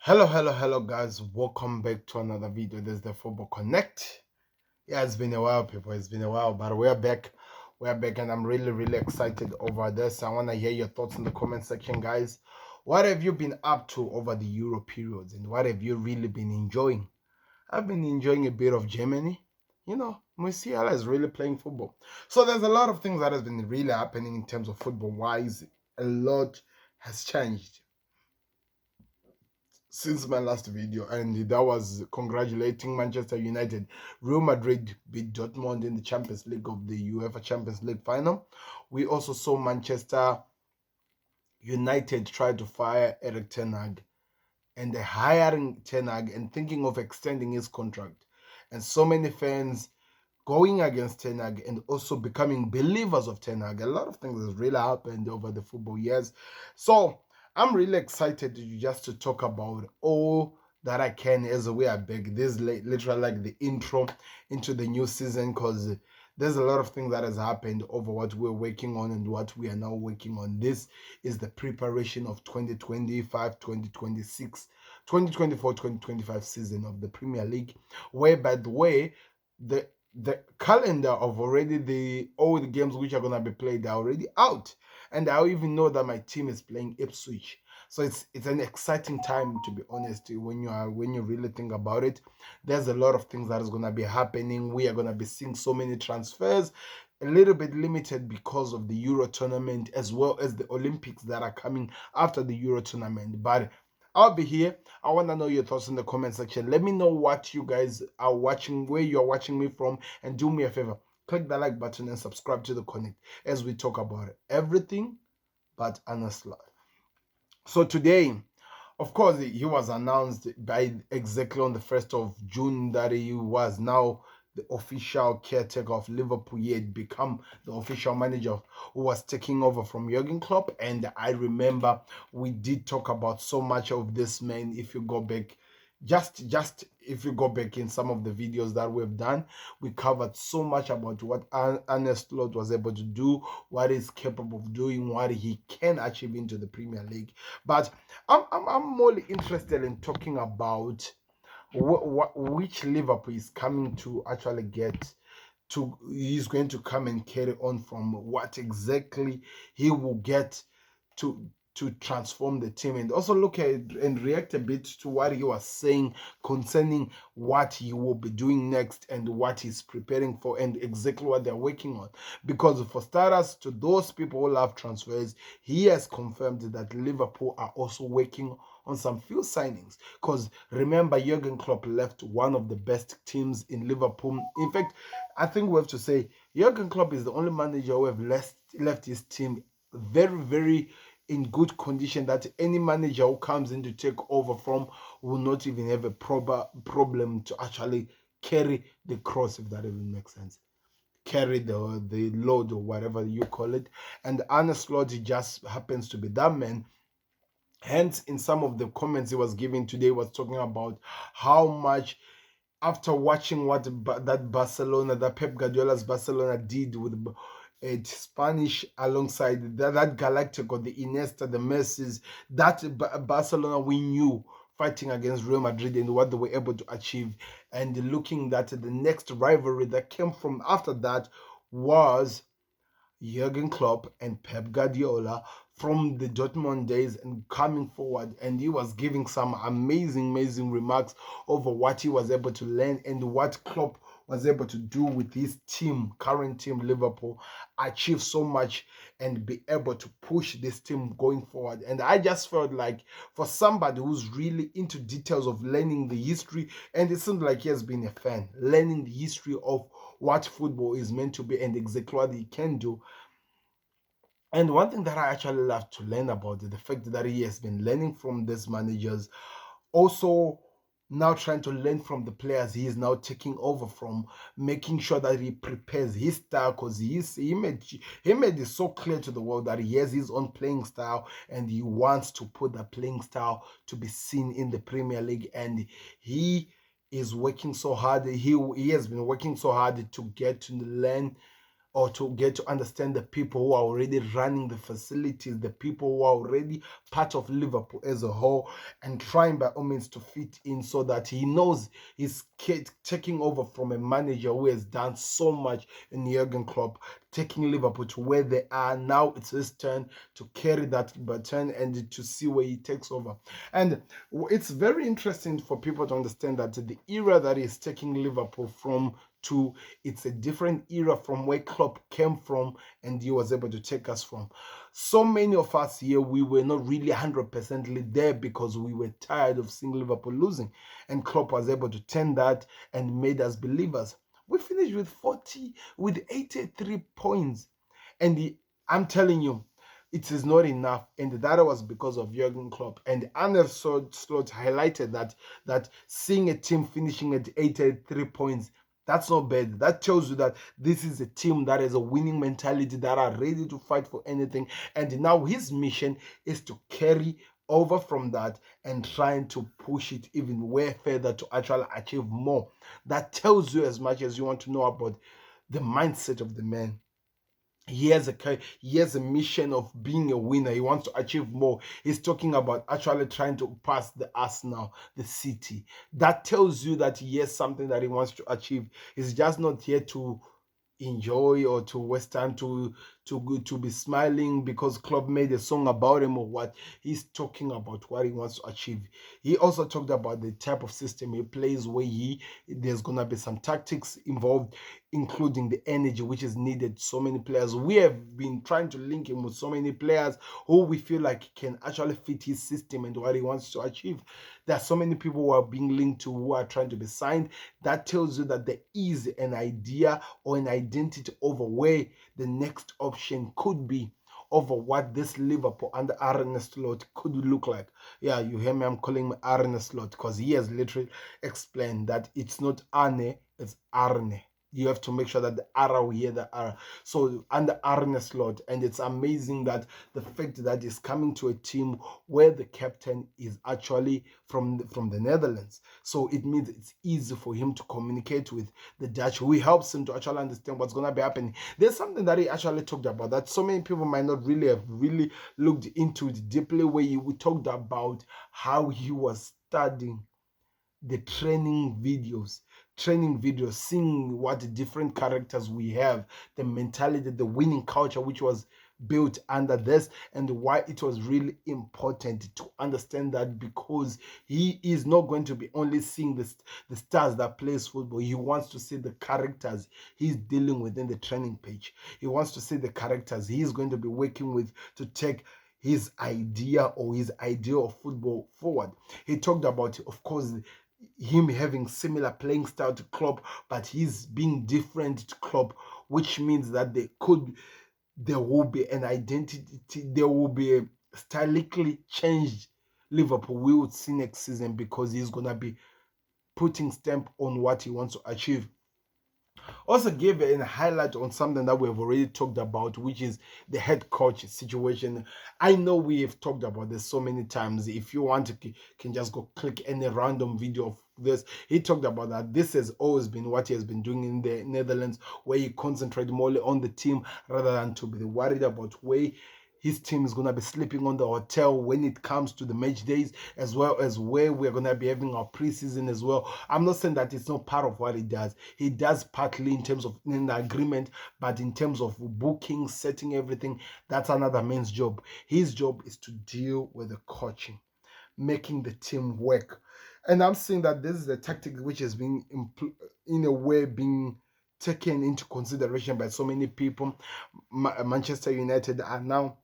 Hello, guys. Welcome back to another video. This is the Football Connect. Yeah, it's been a while, people. It's been a while, but we're back. We're back, and I'm really excited over this. I want to hear your thoughts in the comment section, guys. What have you been up to over the Euro periods, and what have you really been enjoying? I've been enjoying a bit of Germany. Musiala is really playing football. So there's a lot of things that has been really happening in terms of football-wise. A lot has changed since my last video, and that was congratulating Manchester United. Real Madrid beat Dortmund in the Champions League of the UEFA Champions League final. We also saw Manchester United try to fire Erik ten Hag, and they're hiring ten Hag and thinking of extending his contract, and so many fans going against ten Hag and also becoming believers of ten Hag. A lot of things has really happened over the football years. So I'm really excited just to talk about all that I can as we are back. This is literally like the intro into the new season, because there's a lot of things that has happened over what we're working on and what we are now working on. This is the preparation of 2025, 2026, 2024, 2025 season of the Premier League, where, by the way, the calendar of already all the games which are going to be played are already out, and I even know that my team is playing Ipswich. So it's an exciting time, to be honest. When you really think about it, there's a lot of things that is going to be happening. We are going to be seeing so many transfers, a little bit limited because of the Euro tournament, as well as the Olympics that are coming after the Euro tournament. But I'll be here. I want to know your thoughts in the comment section. Let me know what you guys are watching, where you're watching me from, and do me a favor. Click the like button and subscribe to the Connect as we talk about everything but Arne Slot. So today, of course, he was announced by exactly on the 1st of June that he was now the official caretaker of Liverpool. He had become the official manager who was taking over from Jurgen Klopp. And I remember we did talk about so much of this man. If you go back, just if you go back in some of the videos that we've done, we covered so much about what Arne Slot was able to do, what he's capable of doing, what he can achieve into the Premier League. But I'm more interested in talking about which Liverpool is coming to actually get to. He's going to come and carry on from what exactly he will get to transform the team, and also look at and react a bit to what he was saying concerning what he will be doing next and what he's preparing for and exactly what they're working on. Because for starters, to those people who love transfers, he has confirmed that Liverpool are also working on some few signings. Because remember, Jurgen Klopp left one of the best teams in Liverpool. In fact, I think we have to say Jurgen Klopp is the only manager who have left his team very in good condition, that any manager who comes in to take over from will not even have a proper problem to actually carry the cross, if that even makes sense. Carry the load, or whatever you call it. And Arne Slot just happens to be that man. Hence, in some of the comments he was giving today, was talking about how much, after watching what that Pep Guardiola's Barcelona did with Spanish, alongside that Galactico, the Iniesta, the Messis, that Barcelona we knew fighting against Real Madrid and what they were able to achieve, and looking that the next rivalry that came from after that was Jurgen Klopp and Pep Guardiola from the Dortmund days and coming forward, and he was giving some amazing remarks over what he was able to learn and what Klopp was able to do with his team, current team Liverpool, achieve so much and be able to push this team going forward. And I just felt like, for somebody who's really into details of learning the history, and it seems like he has been a fan, learning the history of what football is meant to be and exactly what he can do. And one thing that I actually love to learn about is the fact that he has been learning from these managers, also now trying to learn from the players he is now taking over from, making sure that he prepares his style, because he made it so clear to the world that he has his own playing style and he wants to put that playing style to be seen in the Premier League. And he is working so hard. He has been working so hard to get to learn or to get to understand the people who are already running the facilities, the people who are already part of Liverpool as a whole, and trying by all means to fit in so that he knows he's taking over from a manager who has done so much in Jurgen Klopp, taking Liverpool to where they are. Now it's his turn to carry that baton and to see where he takes over. And it's very interesting for people to understand that the era that he's taking Liverpool from to, it's a different era from where Klopp came from and he was able to take us from. So many of us here, we were not really 100% there because we were tired of seeing Liverpool losing, and Klopp was able to turn that and made us believers. We finished with 83 points, and I'm telling you, it is not enough, and that was because of Jurgen Klopp. And Arne Slot highlighted that seeing a team finishing at 83 points, that's not bad. That tells you that this is a team that has a winning mentality, that are ready to fight for anything. And now his mission is to carry over from that and trying to push it even way further to actually achieve more. That tells you as much as you want to know about the mindset of the man. He has a mission of being a winner. He wants to achieve more. He's talking about actually trying to pass the Arsenal, the City. That tells you that he has something that he wants to achieve. He's just not here to enjoy or to waste time to be smiling because Klopp made a song about him or what. He's talking about what he wants to achieve. He also talked about the type of system he plays, where there's gonna be some tactics involved, including the energy which is needed. So many players, we have been trying to link him with so many players who we feel like can actually fit his system and what he wants to achieve. There are so many people who are being linked to, who are trying to be signed. That tells you that there is an idea or an identity over where the next option could be, over what this Liverpool under Arne Slot could look like. Yeah, you hear me, I'm calling him Arne Slot because he has literally explained that it's not Arne, it's Arne. You have to make sure that the R will hear the R. So under Arne Slot, and it's amazing that the fact that he's coming to a team where the captain is actually from the Netherlands. So it means it's easy for him to communicate with the Dutch, who helps him to actually understand what's going to be happening. There's something that he actually talked about that so many people might not really have looked into it deeply, where we talked about how he was studying the training videos, seeing what different characters we have, the mentality, the winning culture which was built under this, and why it was really important to understand that, because he is not going to be only seeing the stars that plays football. He wants to see the characters he's dealing with in the training page. He wants to see the characters he's going to be working with to take his idea or his idea of football forward. He talked about, of course, him having similar playing style to Klopp, but he's being different to Klopp, which means that there will be an identity, there will be a stylistically changed Liverpool we would see next season, because he's gonna be putting stamp on what he wants to achieve. Also gave a highlight on something that we have already talked about, which is the head coach situation. I know we have talked about this so many times. If you want to, can just go click any random video of this. He talked about that this has always been what he has been doing in the Netherlands, where he concentrates more on the team rather than to be worried about where his team is going to be sleeping on the hotel when it comes to the match days, as well as where we're going to be having our preseason as well. I'm not saying that it's not part of what he does. He does partly in terms of in the agreement, but in terms of booking, setting everything, that's another man's job. His job is to deal with the coaching, making the team work. And I'm saying that this is a tactic which has been, in a way, being taken into consideration by so many people. Manchester United are now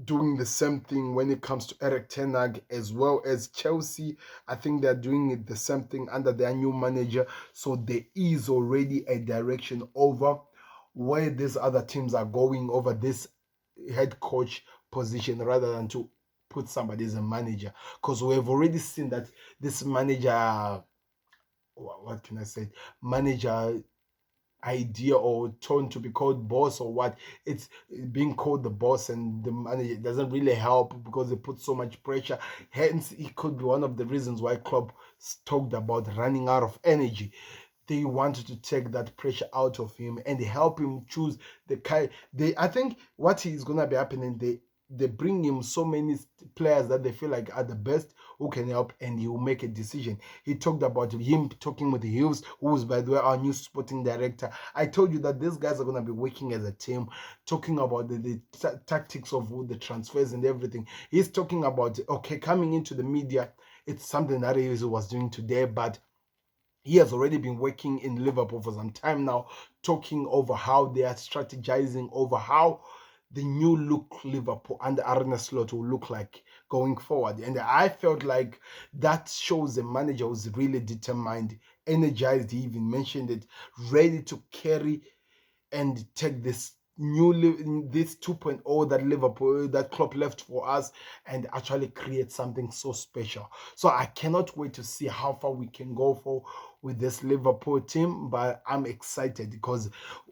doing the same thing when it comes to Erik ten Hag, as well as Chelsea. I think they're doing it the same thing under their new manager. So there is already a direction over where these other teams are going over this head coach position, rather than to put somebody as a manager, because we have already seen that this manager, what can I say, manager idea or tone to be called boss or what, it's being called the boss, and the manager doesn't really help because it puts so much pressure. Hence, it could be one of the reasons why Klopp talked about running out of energy. they wanted to take that pressure out of him and help him choose the kind. I think what is gonna be happening, they bring him so many players that they feel like are the best who can help, and he will make a decision. He talked about him talking with Hughes, who is, by the way, our new sporting director. I told you that these guys are going to be working as a team, talking about the tactics of the transfers and everything. He's talking about, okay, coming into the media, it's something that he was doing today, but he has already been working in Liverpool for some time now, talking over how they are strategizing over how the new look Liverpool and Arne Slot will look like going forward. And I felt like that shows a manager who's really determined, energized. He even mentioned it, ready to carry and take this this 2.0 that Liverpool, that Klopp left for us, and actually create something so special. So I cannot wait to see how far we can go for with this Liverpool team, but I'm excited because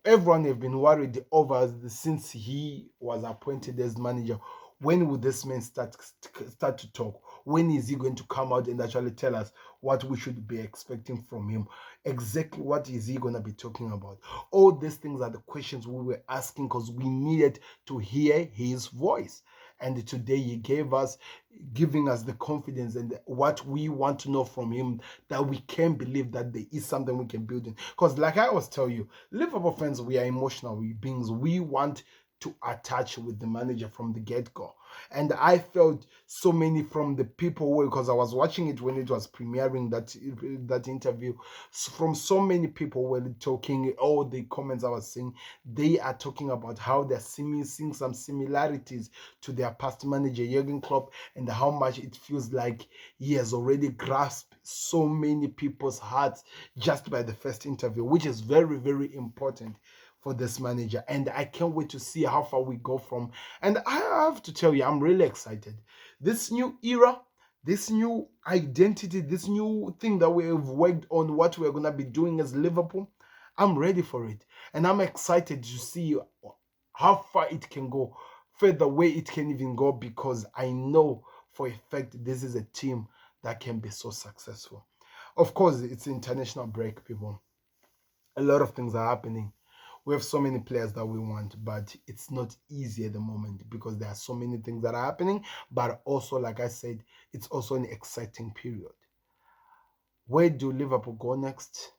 everyone have been worried over since he was appointed as manager. When will this man start to talk? When is he going to come out and actually tell us what we should be expecting from him? Exactly what is he going to be talking about? All these things are the questions we were asking because we needed to hear his voice. And today he giving us the confidence and what we want to know from him, that we can believe that there is something we can build in. Because like I always tell you, Liverpool fans, we are emotional beings. We want to attach with the manager from the get-go. And I felt so many from the people, because I was watching it when it was premiering, that interview, from so many people were talking, all the comments I was seeing, they are talking about how they're seeing some similarities to their past manager Jurgen Klopp, and how much it feels like he has already grasped so many people's hearts just by the first interview, which is very, very important for this manager. And I can't wait to see how far we go from. And I have to tell you, I'm really excited. This new era, this new identity, this new thing that we have worked on, what we're going to be doing as Liverpool, I'm ready for it. And I'm excited to see how far it can go, further way it can even go, because I know for a fact this is a team that can be so successful. Of course, it's international break, people. A lot of things are happening. We have so many players that we want, but it's not easy at the moment because there are so many things that are happening. But also, like I said, it's also an exciting period. Where do Liverpool go next?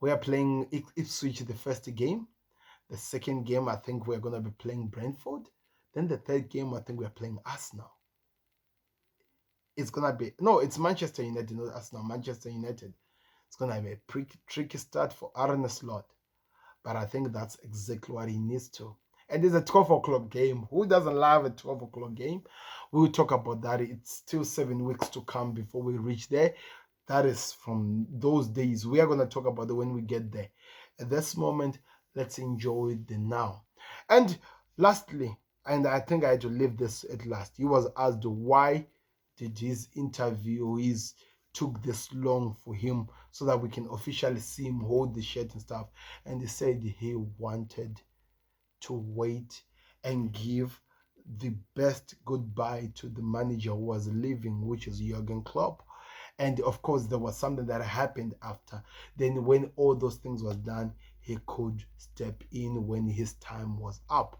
We are playing Ipswich the first game. The second game, I think we're going to be playing Brentford. Then the third game, I think we're playing Arsenal. It's going to be, no, it's Manchester United, not Arsenal, Manchester United. It's going to be a tricky start for Arne Slot. But I think that's exactly what he needs to. And it's a 12 o'clock game. Who doesn't love a 12 o'clock game? We will talk about that. It's still 7 weeks to come before we reach there. That is from those days. We are going to talk about it when we get there. At this moment, let's enjoy the now. And lastly, and I think I had to leave this at last, he was asked why did his interviewees took this long for him so that we can officially see him hold the shirt and stuff. And he said he wanted to wait and give the best goodbye to the manager who was leaving, which is Jurgen Klopp. And of course, there was something that happened after. Then when all those things was done, he could step in when his time was up.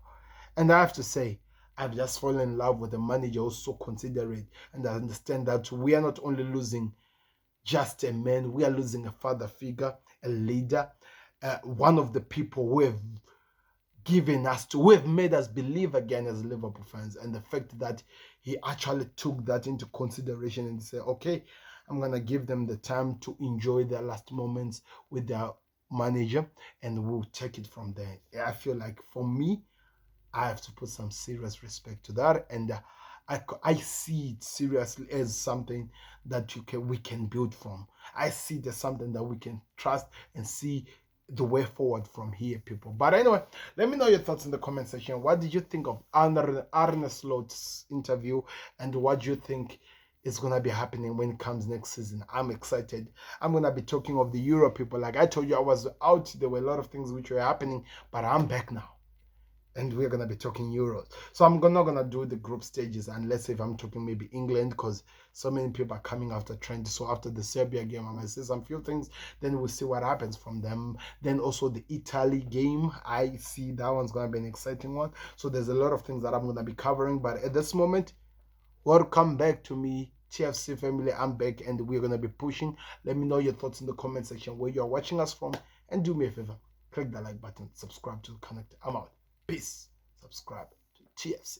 And I have to say, I've just fallen in love with a manager who's so considerate, and I understand that we are not only losing just a man, we are losing a father figure, a leader, one of the people who have who have made us believe again as Liverpool fans. And the fact that he actually took that into consideration and said, okay, I'm going to give them the time to enjoy their last moments with their manager, and we'll take it from there. I feel like for me, I have to put some serious respect to that, and I see it seriously as something that we can build from. I see it as something that we can trust and see the way forward from here, people. But anyway, let me know your thoughts in the comment section. What did you think of Arne Slot's interview, and what do you think is going to be happening when it comes next season? I'm excited. I'm going to be talking of the Euro, people. Like I told you, I was out. There were a lot of things which were happening, but I'm back now. and we're gonna be talking Euros. So I'm not gonna do the group stages unless if I'm talking maybe England, because so many people are coming after Trent. So after the Serbia game, I might say some few things. Then we'll see what happens from them. Then also the Italy game, I see that one's gonna be an exciting one. So there's a lot of things that I'm gonna be covering. But at this moment, welcome back to me, TFC family. I'm back, and we're gonna be pushing. Let me know your thoughts in the comment section where you're watching us from, and do me a favor, click the like button, subscribe to the connect. I'm out. Peace. Subscribe to TFC.